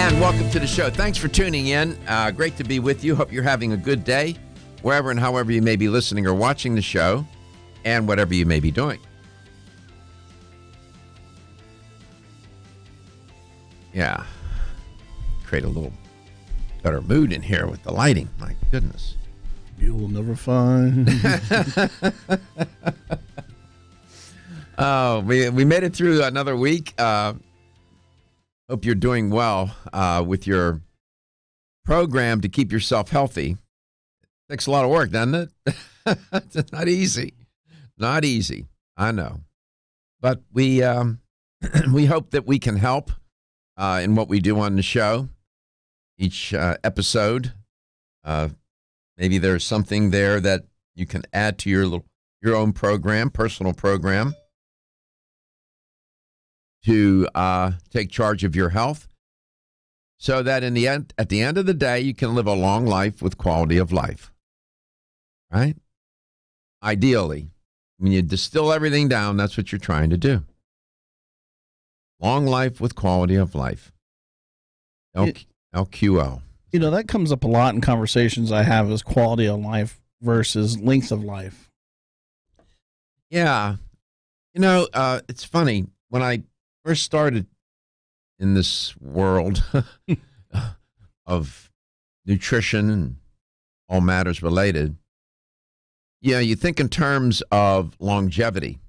And welcome to the show. Thanks for tuning in. Great to be with you. Hope you're having a good day, wherever and however you may be listening or watching the show, and whatever you may be doing. Yeah. Create a little better mood in here with the lighting. My goodness. You will never find. Oh, we made it through another week. Hope you're doing well with your program to keep yourself healthy. Takes a lot of work, doesn't it? It's not easy. Not easy. I know. But we hope that we can help in what we do on the show. Each episode, maybe there's something there that you can add to your own program, personal program, to take charge of your health, so that at the end of the day, you can live a long life with quality of life. Right? Ideally, when you distill everything down, that's what you're trying to do. Long life with quality of life. LQL. You know, that comes up a lot in conversations I have, is quality of life versus length of life. Yeah. You know, it's funny. When I first started in this world of nutrition and all matters related, yeah, you think in terms of longevity.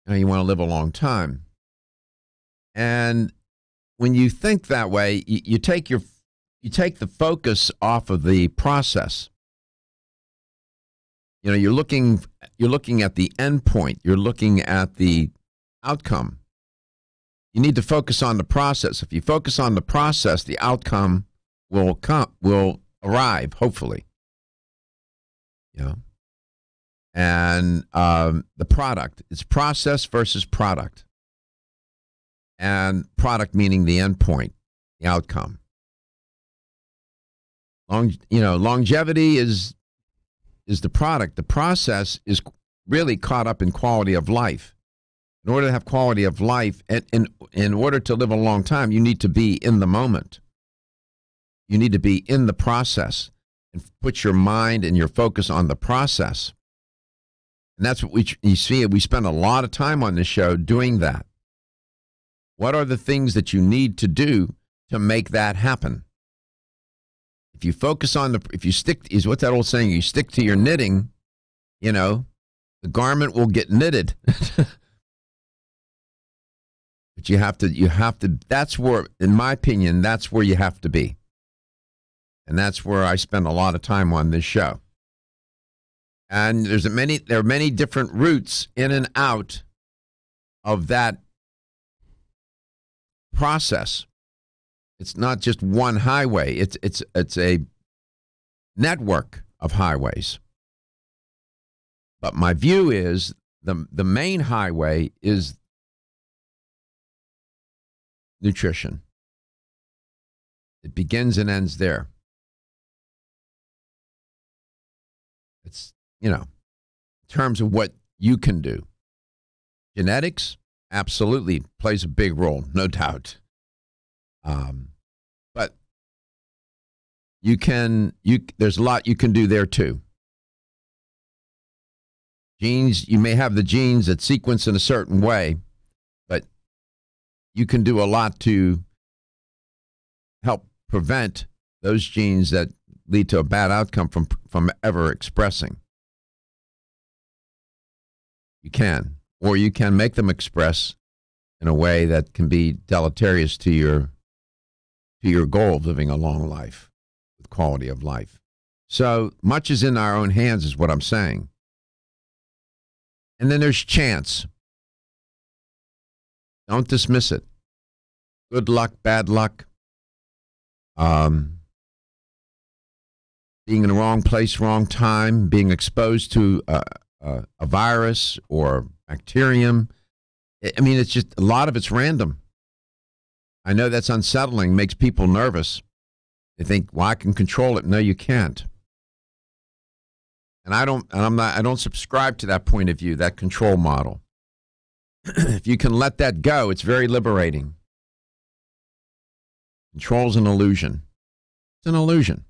You want to live a long time. And when you think that way, you take the focus off of the process. You know, you're looking at the end point. You're looking at the outcome. You need to focus on the process. If you focus on the process, the outcome will arrive, hopefully. You know? And the product, it's process versus product. And product meaning the end point, the outcome. Longevity is the product. The process is really caught up in quality of life. In order to have quality of life, and in order to live a long time, you need to be in the moment. You need to be in the process and put your mind and your focus on the process. And that's what you see. We spend a lot of time on this show doing that. What are the things that you need to do to make that happen? If you focus on if you stick, is what that old saying, you stick to your knitting, the garment will get knitted. But you have to, that's where, in my opinion, that's where you have to be. And that's where I spend a lot of time on this show. And there are many different routes in and out of that process. It's not just one highway. It's a network of highways. But my view is the main highway is nutrition. It begins and ends there. It's, in terms of what you can do. Genetics absolutely plays a big role, no doubt. But there's a lot you can do there too. Genes, you may have the genes that sequence in a certain way, but you can do a lot to help prevent those genes that lead to a bad outcome from ever expressing. You can, or you can make them express in a way that can be deleterious to your goal of living a long life with quality of life. So much is in our own hands is what I'm saying. And then there's chance. Don't dismiss it. Good luck, bad luck. Being in the wrong place, wrong time, being exposed to a virus or bacterium. I mean, it's just a lot of it's random. I know that's unsettling, makes people nervous. They think, well, I can control it. No, you can't. And I don't subscribe to that point of view, that control model. If you can let that go, it's very liberating. Control's an illusion. It's an illusion.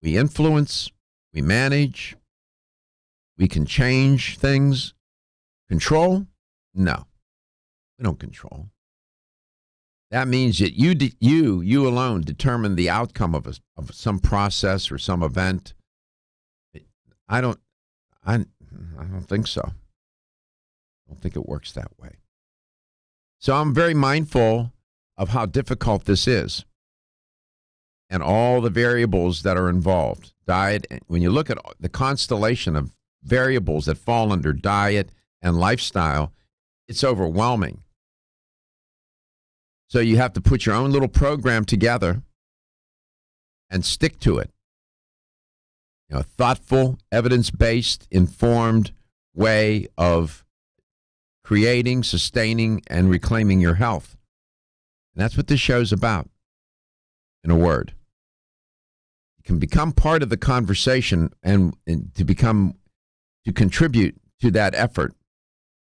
We influence, we manage, we can change things. Control? No, we don't control. That means that you alone determine the outcome of some process or some event. I don't think so. I don't think it works that way. So I'm very mindful of how difficult this is and all the variables that are involved. Diet, when you look at the constellation of variables that fall under diet and lifestyle, it's overwhelming. So you have to put your own little program together and stick to it. Thoughtful, evidence-based, informed way of creating, sustaining, and reclaiming your health. And that's what this show's about, in a word. You can become part of the conversation and to contribute to that effort.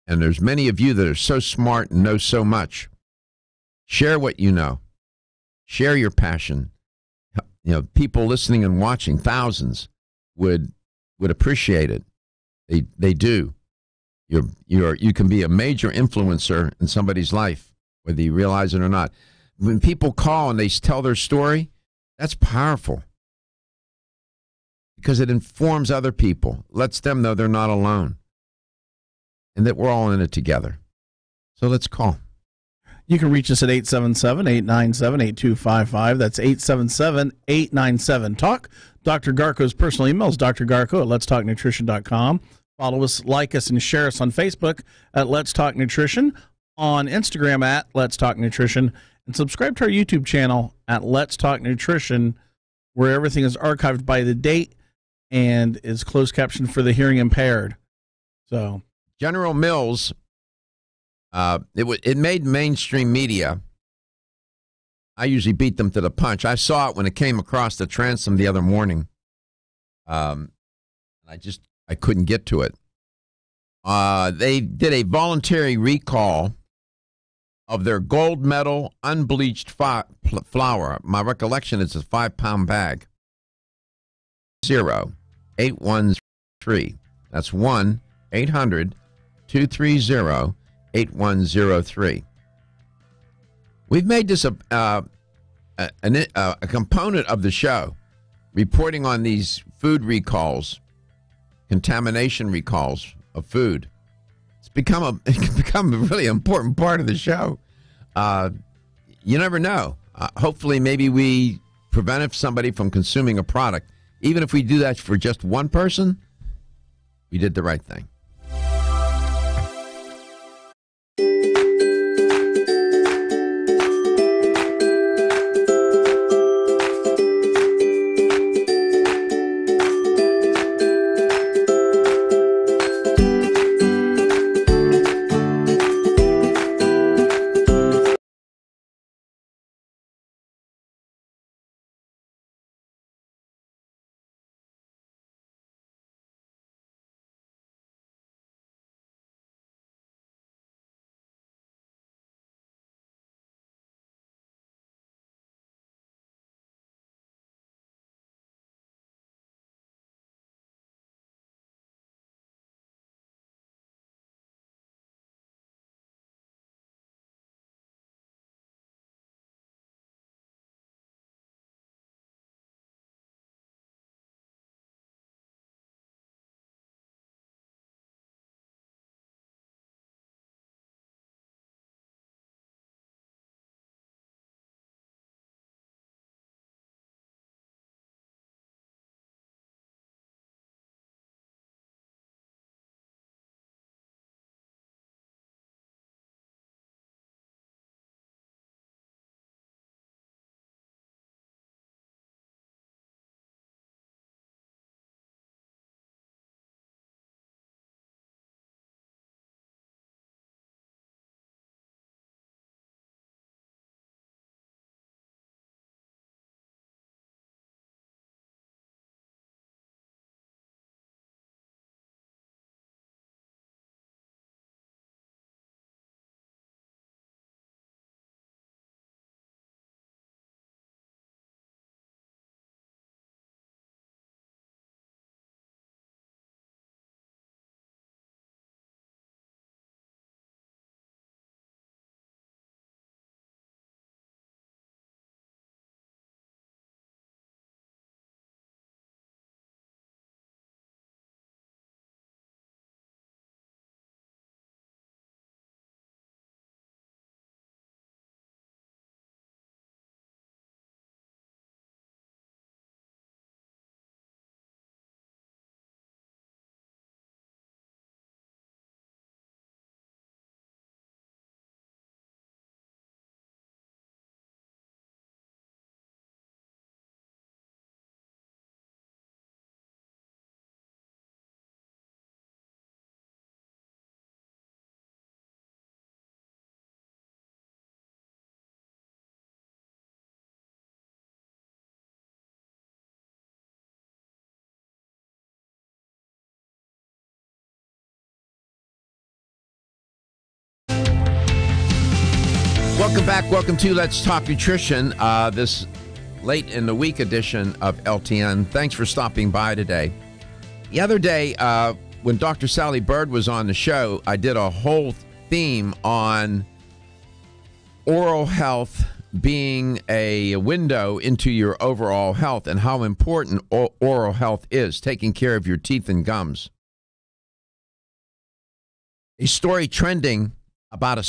And there's many of you that are so smart and know so much. Share what you know. Share your passion. People listening and watching, thousands, would appreciate it. They do. You can be a major influencer in somebody's life, whether you realize it or not. When people call and they tell their story, that's powerful because it informs other people, lets them know they're not alone, and that we're all in it together. So let's call. You can reach us at 877-897-8255. That's 877-897-TALK. Dr. Garko's personal email is drgarko@letstalknutrition.com. Follow us, like us, and share us on Facebook at Let's Talk Nutrition, on Instagram at Let's Talk Nutrition, and subscribe to our YouTube channel at Let's Talk Nutrition, where everything is archived by the date and is closed captioned for the hearing impaired. So, General Mills, it made mainstream media. I usually beat them to the punch. I saw it when it came across the transom the other morning. I couldn't get to it. They did a voluntary recall of their gold medal unbleached flour. My recollection is a 5-pound bag. 0813. That's 1-800-230-8103. We've made this a component of the show, reporting on these food recalls, contamination recalls of food. It's become a really important part of the show. You never know. Hopefully, maybe we prevent somebody from consuming a product. Even if we do that for just one person, we did the right thing. Welcome back. Welcome to Let's Talk Nutrition, this late in the week edition of LTN. Thanks for stopping by today. The other day, when Dr. Sally Bird was on the show, I did a whole theme on oral health being a window into your overall health and how important oral health is, taking care of your teeth and gums. A story trending about a